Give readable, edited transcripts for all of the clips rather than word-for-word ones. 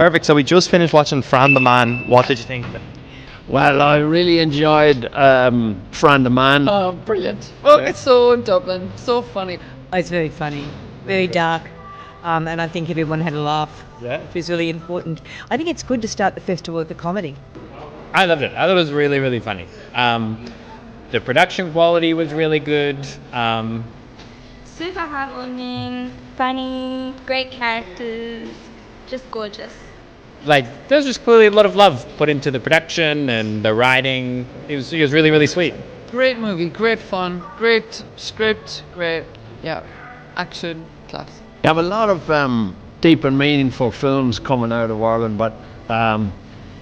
Perfect. So we just finished watching Fran the Man. What did you think of it? Well, I really enjoyed Fran the Man. Oh, brilliant. Oh, it's so in Dublin. So funny. It's very funny, very dark, and I think everyone had a laugh. Yeah. Which is really important. I think it's good to start the festival with a comedy. I loved it. I thought it was really, really funny. The production quality was really good. Super heartwarming, funny, great characters, just gorgeous. Like, there's just clearly a lot of love put into the production and the writing. It was really, really sweet. Great movie, great fun, great script, great, action, class. You have a lot of deep and meaningful films coming out of Ireland, but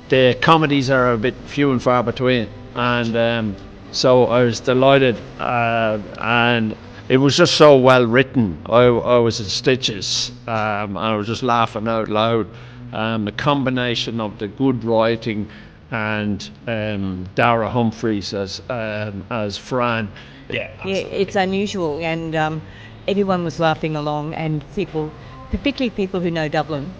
the comedies are a bit few and far between. And so I was delighted, and it was just so well written. I was in stitches, and I was just laughing out loud. The combination of the good writing and Dara Humphreys as Fran. Yeah, it's unusual, and everyone was laughing along, and people, particularly people who know Dublin,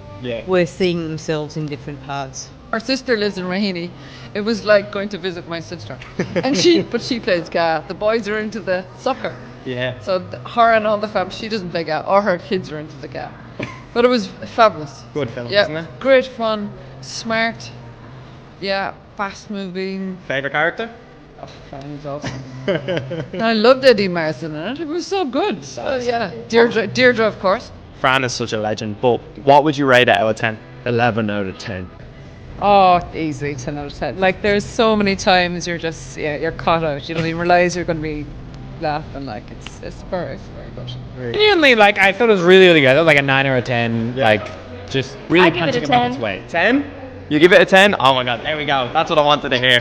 were seeing themselves in different parts. Our sister lives in Raheny. It was like going to visit my sister, and she plays Ga. The boys are into the soccer. Yeah. So her and all the family, she doesn't play Ga. All her kids are into the Ga. But it was fabulous. Good film, yeah, isn't it? Great fun, smart, fast moving. Favorite character? Oh, Fran's awesome. I loved Eddie Marson in it. It was so good. Deirdre, of course. Fran is such a legend. But what would you rate it out of 10? 11 out of 10. Oh, easy 10 out of 10. Like, there's so many times you're just you're caught out. You don't even realize you're going to be laughing. Like, it's very good. Genuinely, like, I thought it was really, really good. I thought like a 9 or a 10. Like, just really I give it punching a above 10. its weight. 10? You give it a 10? Oh my god, there we go. That's what I wanted to hear.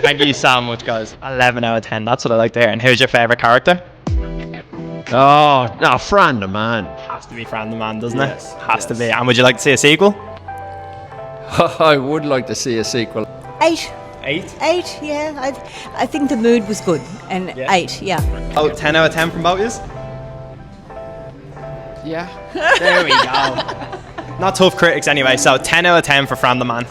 Thank you so much, guys. 11 out of 10. That's what I like to hear. And who's your favourite character? Oh, no, Fran the Man. Has to be Fran the Man, doesn't Yes, it? Has to be. And would you like to see a sequel? I would like to see a sequel. 8. 8? 8, yeah. I think the mood was good, and 8, yeah. Oh, 10 out of 10 from both of yous? Yeah. There we go. Not tough critics anyway, so 10 out of 10 for Fran the Man.